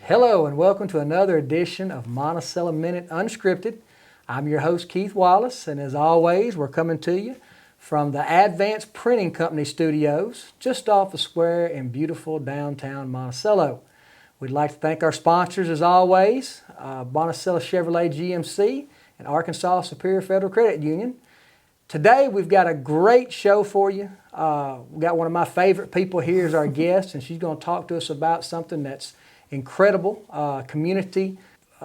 Hello and welcome to another edition of Monticello Minute Unscripted. I'm your host Keith Wallace, and as always we're coming to you from the Advanced Printing Company studios just off the square in beautiful downtown Monticello. We'd like to thank our sponsors as always, Monticello Chevrolet GMC and Arkansas Superior Federal Credit Union. Today we've got a great show for you. We've got one of my favorite people here as our guest, and she's going to talk to us about something that's incredible community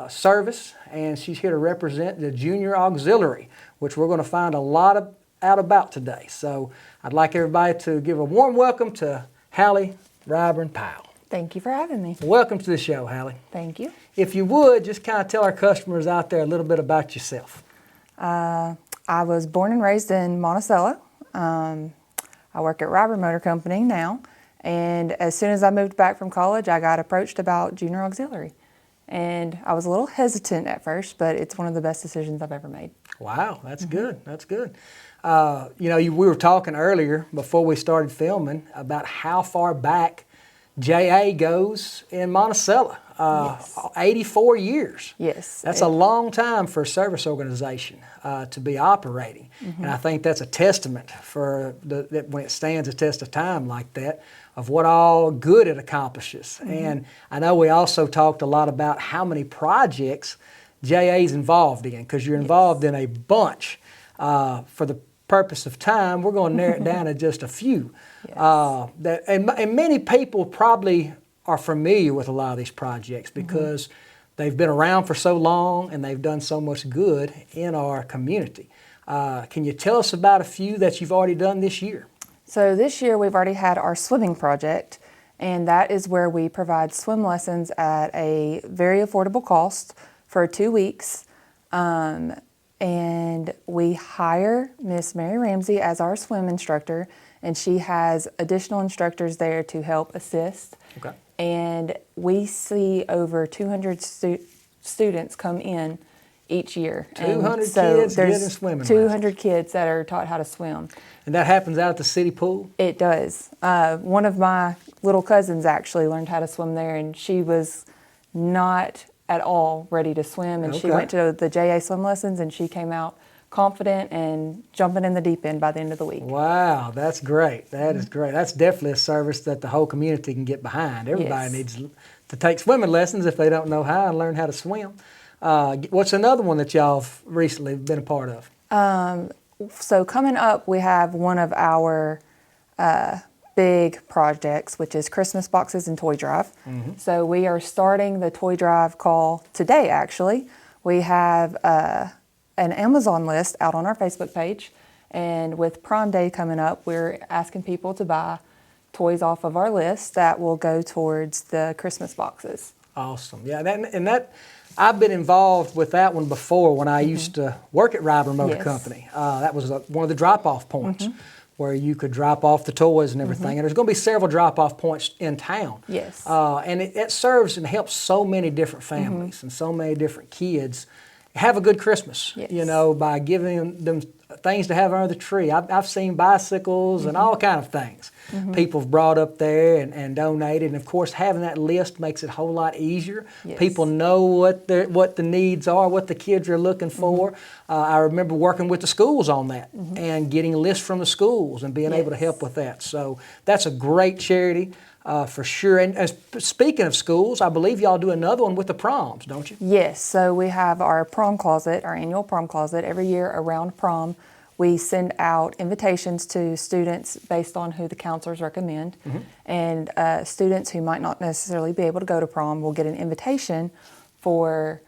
service, and she's here to represent the Junior Auxiliary, which we're going to find a lot out about today. So I'd like everybody to give a warm welcome to Halley Ryburn-Powell. Thank you for having me. Welcome to the show, Halley. Thank you. If you would, just kind of tell our customers out there a little bit about yourself. I was born and raised in Monticello. I work at Ryburn Motor Company now, and as soon as I moved back from college, I got approached about Junior Auxiliary. And I was a little hesitant at first, but it's one of the best decisions I've ever made. Wow, that's good. That's good. We were talking earlier before we started filming about how far back JA goes in Monticello. Yes. 84 years. Yes. That's a long time for a service organization to be operating. And I think that's a testament for that when it stands a test of time like that, of what all good it accomplishes. And I know we also talked a lot about how many projects JA's involved in, because you're involved in a bunch. For the purpose of time, we're going to narrow it down to just a few. Yes. And many people probably are familiar with a lot of these projects because they've been around for so long and they've done so much good in our community. Can you tell us about a few that you've already done this year? So this year we've already had our swimming project, and that is where we provide swim lessons at a very affordable cost for 2 weeks. And we hire Miss Mary Ramsey as our swim instructor, and she has additional instructors there to help assist. Okay. And we see over 200 students come in each year. 200 kids getting swimming 200 kids that are taught how to swim. And that happens out at the city pool? It does. One of my little cousins actually learned how to swim there, and she was not at all ready to swim, and she went to the JA swim lessons, and she came out confident and jumping in the deep end by the end of the week. Wow, that's great. That is great. That's definitely a service that the whole community can get behind. Everybody needs to take swimming lessons if they don't know how and learn how to swim. What's another one that y'all have recently been a part of? So coming up, we have one of our big projects, which is Christmas boxes and toy drive. So we are starting the toy drive call today, actually. We have an Amazon list out on our Facebook page, and with Prom Day coming up, we're asking people to buy toys off of our list that will go towards the Christmas boxes. Awesome. Yeah, that I've been involved with that one before when I used to work at Ryburn Motor Company. That was one of the drop-off points where you could drop off the toys and everything. And there's going to be several drop-off points in town. Yes. And it serves and helps so many different families and so many different kids have a good Christmas, by giving them things to have under the tree. I've seen bicycles and all kind of things people have brought up there and donated. And of course, having that list makes it a whole lot easier. Yes. People know what the needs are, what the kids are looking for. I remember working with the schools on that and getting lists from the schools and being able to help with that. So that's a great charity. For sure. And speaking of schools, I believe y'all do another one with the proms, don't you? Yes. So we have our prom closet, our annual prom closet. Every year around prom, we send out invitations to students based on who the counselors recommend. And students who might not necessarily be able to go to prom will get an invitation for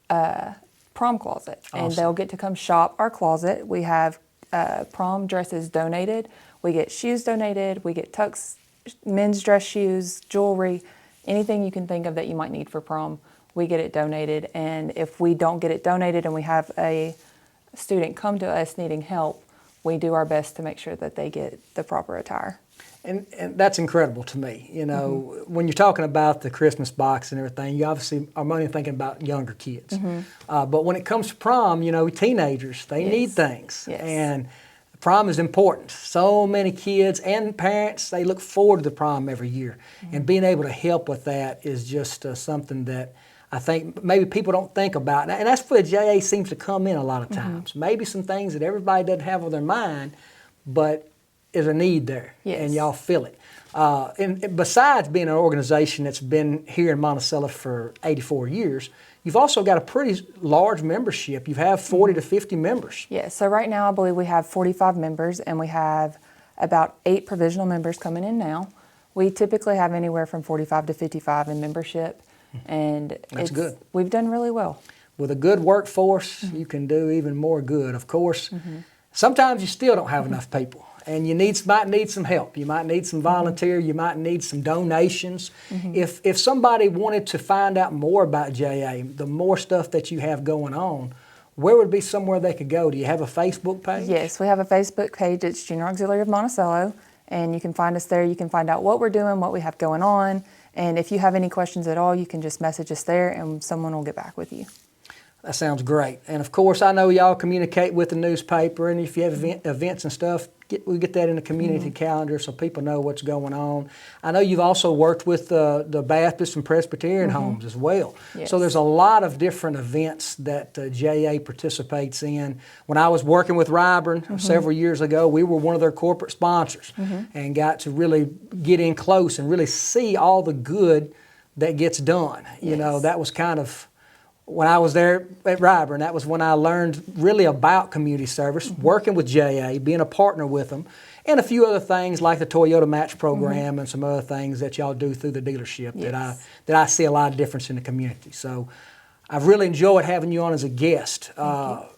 prom closet. Awesome. And they'll get to come shop our closet. We have prom dresses donated. We get shoes donated. We get tux, men's dress shoes, jewelry, anything you can think of that you might need for prom, we get it donated. And if we don't get it donated and we have a student come to us needing help, we do our best to make sure that they get the proper attire. And that's incredible to me. When you're talking about the Christmas box and everything, you obviously are only thinking about younger kids. But when it comes to prom, teenagers, they need things. Yes. And prom is important. So many kids and parents, they look forward to the prom every year. And being able to help with that is just something that I think maybe people don't think about. And that's where JA seems to come in a lot of times. Maybe some things that everybody doesn't have on their mind, but is a need there. Yes. And y'all feel it. And besides being an organization that's been here in Monticello for 84 years, you've also got a pretty large membership. You have 40 to 50 members. Yeah, so right now I believe we have 45 members, and we have about 8 provisional members coming in now. We typically have anywhere from 45 to 55 in membership, and That's good. We've done really well. With a good workforce, you can do even more good. Of course, sometimes you still don't have enough people. And you might need some help. You might need some volunteer. You might need some donations. If somebody wanted to find out more about JA, the more stuff that you have going on, where would be somewhere they could go? Do you have a Facebook page? Yes, we have a Facebook page. It's Junior Auxiliary of Monticello, and you can find us there. You can find out what we're doing, what we have going on, and if you have any questions at all, you can just message us there, and someone will get back with you. That sounds great. And of course, I know y'all communicate with the newspaper, and if you have events and stuff, we get that in the community calendar so people know what's going on. I know you've also worked with the Baptist and Presbyterian homes as well. Yes. So there's a lot of different events that JA participates in. When I was working with Ryburn several years ago, we were one of their corporate sponsors and got to really get in close and really see all the good that gets done. You know, that was kind of, when I was there at Ryburn, that was when I learned really about community service, working with JA, being a partner with them, and a few other things like the Toyota Match Program and some other things that y'all do through the dealership that I see a lot of difference in the community. So I've really enjoyed having you on as a guest,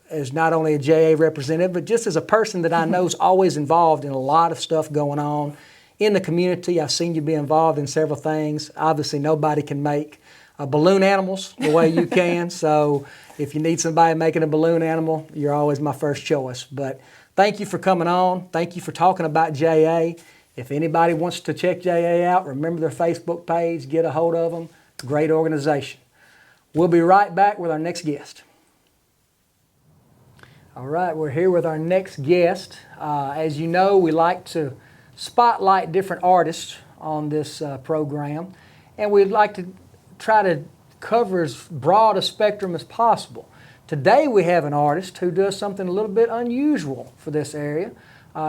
as not only a JA representative, but just as a person that I know is always involved in a lot of stuff going on in the community. I've seen you be involved in several things. Obviously, nobody can make balloon animals the way you can. So if you need somebody making a balloon animal, you're always my first choice. But thank you for coming on. Thank you for talking about JA. If anybody wants to check JA out, remember their Facebook page, get a hold of them. Great organization. We'll be right back with our next guest. All right, we're here with our next guest. As you know, we like to spotlight different artists on this program, and we'd like to try to cover as broad a spectrum as possible. Today we have an artist who does something a little bit unusual for this area.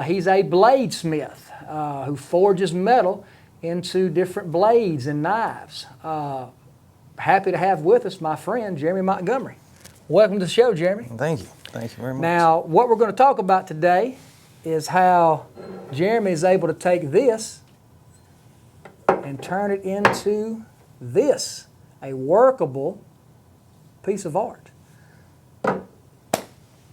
He's a bladesmith who forges metal into different blades and knives. Happy to have with us my friend Jeremy Montgomery. Welcome to the show, Jeremy. Thank you. Thank you very much. Now, what we're going to talk about today is how Jeremy is able to take this and turn it into this, a workable piece of art.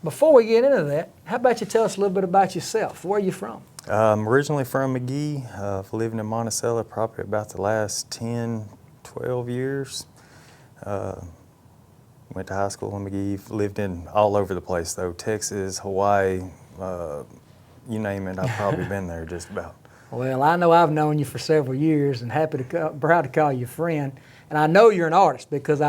Before we get into that, how about you tell us a little bit about yourself? Where are you from? I'm originally from McGee. I've lived in Monticello probably about the last 10, 12 years. Went to high school in McGee, lived in all over the place though, Texas, Hawaii, you name it, I've probably been there just about. Well, I know I've known you for several years and proud to call you a friend. And I know you're an artist because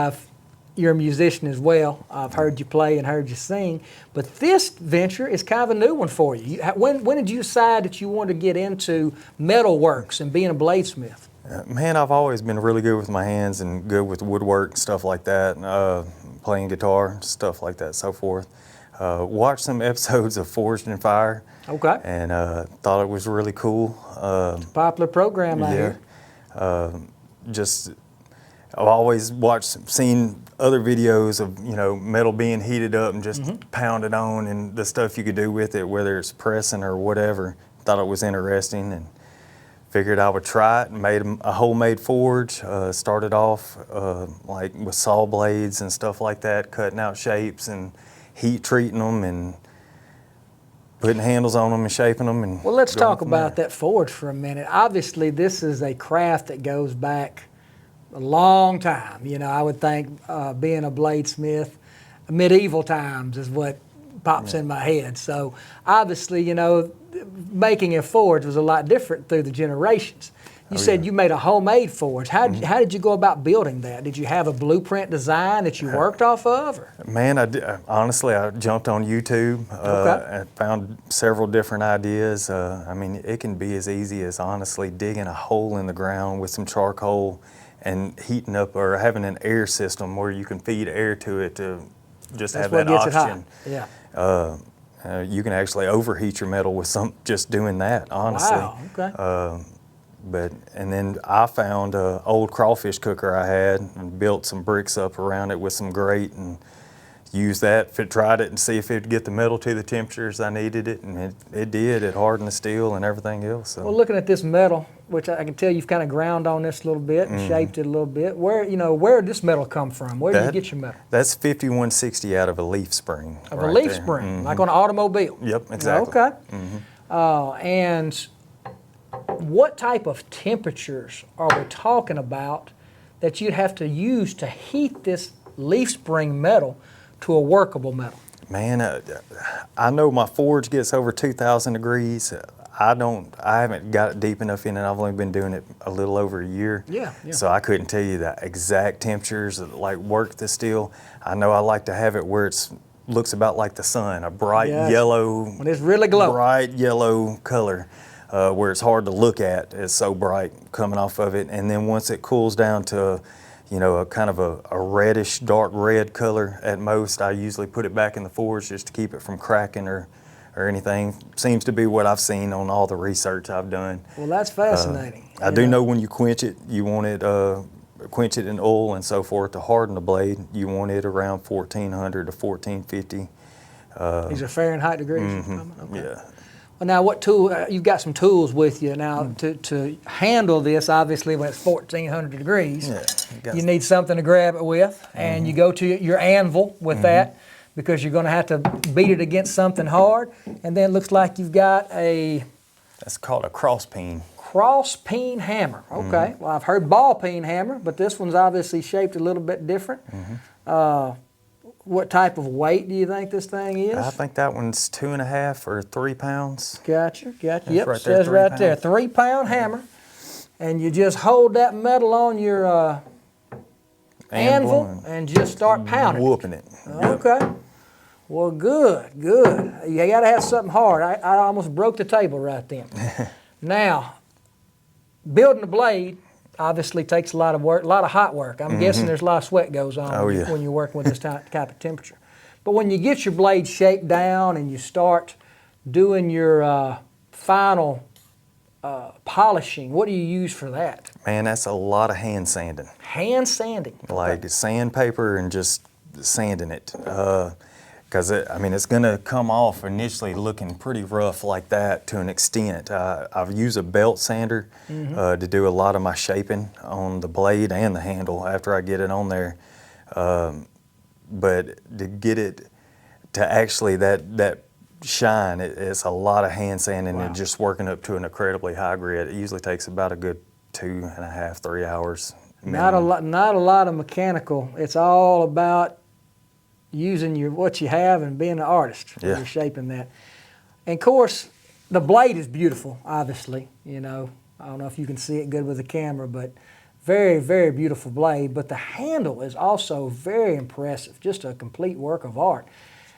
you're a musician as well. I've heard you play and heard you sing. But this venture is kind of a new one for you. When did you decide that you wanted to get into metalworks and being a bladesmith? Man, I've always been really good with my hands and good with woodwork, stuff like that, playing guitar, stuff like that, so forth. Watched some episodes of Forged in Fire. Okay. And thought it was really cool. Popular program out here. I've always seen other videos of, metal being heated up and just pounded on and the stuff you could do with it, whether it's pressing or whatever. Thought it was interesting and figured I would try it and made a homemade forge. Started off like with saw blades and stuff like that, cutting out shapes and heat treating them and putting handles on them and shaping them. And well, let's talk about that forge for a minute. Obviously, this is a craft that goes back a long time. I would think being a bladesmith, medieval times is what pops in my head. So obviously, making a forge was a lot different through the generations. You said you made a homemade forge. How Mm-hmm. did you go about building that? Did you have a blueprint design that you worked off of? Or? Man, honestly, I jumped on YouTube and found several different ideas. I mean, it can be as easy as honestly digging a hole in the ground with some charcoal and heating up or having an air system where you can feed air to it to just That's have what that gets it hot. oxygen. Yeah. You can actually overheat your metal with just doing that, honestly. Wow. Okay. And then I found an old crawfish cooker I had and built some bricks up around it with some grate and used that, tried it and see if it would get the metal to the temperatures I needed it, and it did. It hardened the steel and everything else. So. Well, looking at this metal, which I can tell you've kind of ground on this a little bit and shaped it a little bit. Where did this metal come from? Where did you get your metal? That's 5160 out of a leaf spring. Of a leaf spring, like on an automobile. Yep, exactly. Okay. And what type of temperatures are we talking about that you'd have to use to heat this leaf spring metal to a workable metal? Man, I know my forge gets over 2,000 degrees. I haven't got it deep enough in it. I've only been doing it a little over a year. Yeah. So I couldn't tell you the exact temperatures that work the steel. I know I like to have it where it looks about like the sun, a bright yellow. When it's really glowing. Bright yellow color. Where it's hard to look at. It's so bright coming off of it. And then once it cools down to, a kind of a reddish, dark red color at most, I usually put it back in the forge just to keep it from cracking or anything. Seems to be what I've seen on all the research I've done. Well, that's fascinating. I do know when you quench it, you want it, quench it in oil and so forth to harden the blade. You want it around 1400 to 1450. These are Fahrenheit degrees? Okay. Yeah. Well, now, what tool? You've got some tools with you now to handle this. Obviously, when it's 1,400 degrees, you need something to grab it with, and you go to your anvil with that because you're going to have to beat it against something hard. And then it looks like you've got a. That's called a cross peen. Cross peen hammer. Okay. Well, I've heard ball peen hammer, but this one's obviously shaped a little bit different. What type of weight do you think this thing is? I think that one's 2.5 or 3 pounds. Gotcha. That's Yep, right says there, right there, 3-pound hammer. And you just hold that metal on your anvil and just start pounding. Whooping it. Okay. Well, good. You got to have something hard. I almost broke the table right then. Now, building a blade obviously takes a lot of work, a lot of hot work. I'm guessing there's a lot of sweat goes on when you're working with this type of temperature. But when you get your blade shaped down and you start doing your final polishing, what do you use for that? Man, that's a lot of hand sanding. Hand sanding? Like sandpaper and just sanding it. Because it's going to come off initially looking pretty rough like that to an extent. I've used a belt sander to do a lot of my shaping on the blade and the handle after I get it on there. But to get it to actually that shine, it's a lot of hand sanding and just working up to an incredibly high grit. It usually takes about a good 2.5, 3 hours. Not a lot of mechanical. It's all about using what you have and being an artist when you're shaping that. And of course, the blade is beautiful, obviously. I don't know if you can see it good with the camera, but very, very beautiful blade. But the handle is also very impressive, just a complete work of art.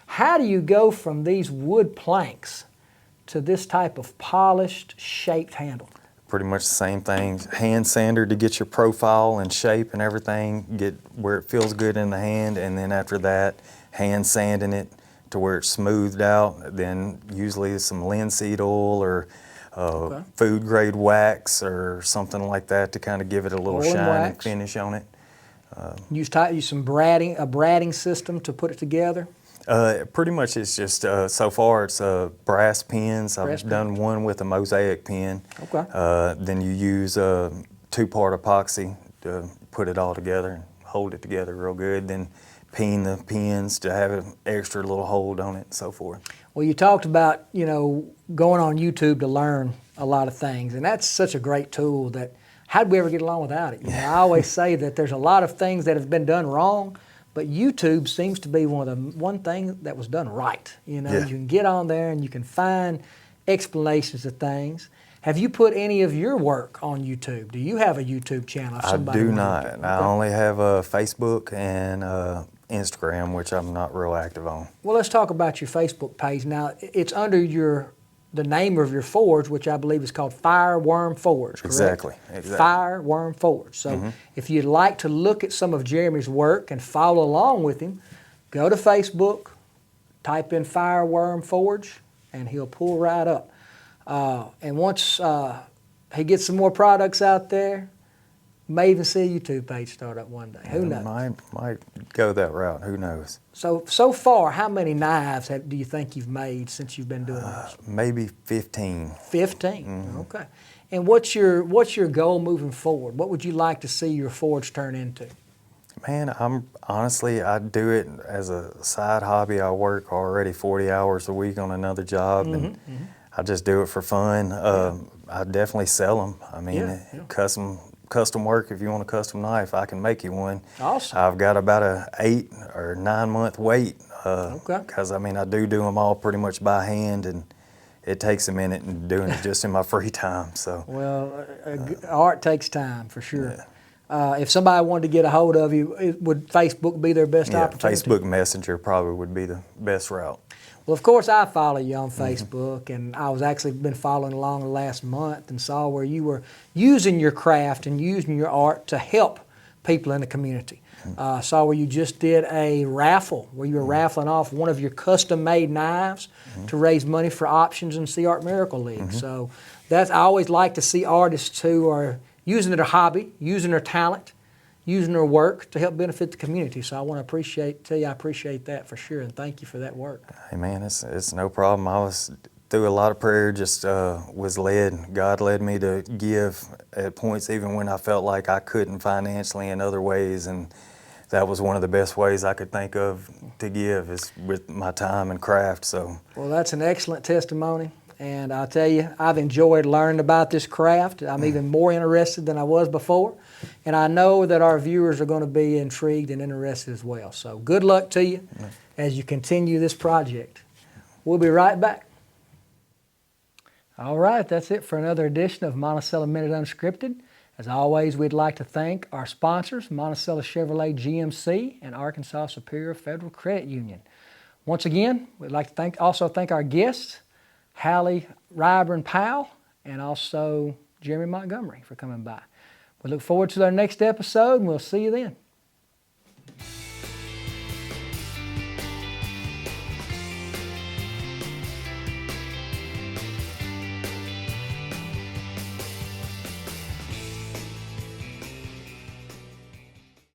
How do you go from these wood planks to this type of polished, shaped handle? Pretty much the same thing. Hand sander to get your profile and shape and everything, get where it feels good in the hand, and then after that, hand sanding it to where it's smoothed out. Then usually some linseed oil or food grade wax or something like that to kind of give it a little shine and finish on it. Use some a braiding system to put it together? Pretty much it's just, so far it's brass pins. I've done one with a mosaic pin. Okay. Then you use a 2-part epoxy to put it all together and hold it together real good. Then peen the pins to have an extra little hold on it and so forth. Well, you talked about, going on YouTube to learn a lot of things, and that's such a great tool that how'd we ever get along without it? I always say that there's a lot of things that have been done wrong, but YouTube seems to be one thing that was done right. You can get on there and you can find explanations of things. Have you put any of your work on YouTube? Do you have a YouTube channel? If I somebody do wanted not. to? I Okay. only have a Facebook and Instagram, which I'm not real active on. Well, let's talk about your Facebook page. Now, it's under the name of your forge, which I believe is called Fireworm Forge, correct? Exactly. Fireworm Forge. So if you'd like to look at some of Jeremy's work and follow along with him, go to Facebook, type in Fireworm Forge, and he'll pull right up. And once he gets some more products out there, may even see a YouTube page start up one day. Who knows? Might go that route. Who knows? So far, how many knives do you think you've made since you've been doing this? Maybe 15. 15. Okay. And what's your goal moving forward? What would you like to see your forge turn into? Man, I do it as a side hobby. I work already 40 hours a week on another job, and I just do it for fun. I definitely sell them. I mean, custom work. If you want a custom knife, I can make you one. Awesome. I've got about a 8 or 9 month wait. Okay. Because I mean, I do them all pretty much by hand, and it takes a minute, and doing it just in my free time. So. Well, art takes time for sure. Yeah. If somebody wanted to get a hold of you, would Facebook be their best opportunity? Facebook Messenger probably would be the best route. Well, of course, I follow you on Facebook, and I was actually been following along the last month and saw where you were using your craft and using your art to help people in the community. Saw where you just did a raffle, where you were raffling off one of your custom-made knives to raise money for Options and Sea Art Miracle League. So I always like to see artists who are using their hobby, using their talent, using their work to help benefit the community. So I want to tell you I appreciate that for sure, and thank you for that work. Hey man, it's no problem. I was through a lot of prayer, just was led. God led me to give at points even when I felt like I couldn't financially in other ways, and that was one of the best ways I could think of to give is with my time and craft. So. Well, that's an excellent testimony. And I'll tell you, I've enjoyed learning about this craft. I'm even more interested than I was before. And I know that our viewers are going to be intrigued and interested as well. So good luck to you as you continue this project. We'll be right back. All right, that's it for another edition of Monticello Minute Unscripted. As always, we'd like to thank our sponsors, Monticello Chevrolet GMC and Arkansas Superior Federal Credit Union. Once again, we'd like to also thank our guests, Halley Ryburn-Powell, and also Jeremy Montgomery for coming by. We look forward to our next episode, and we'll see you then.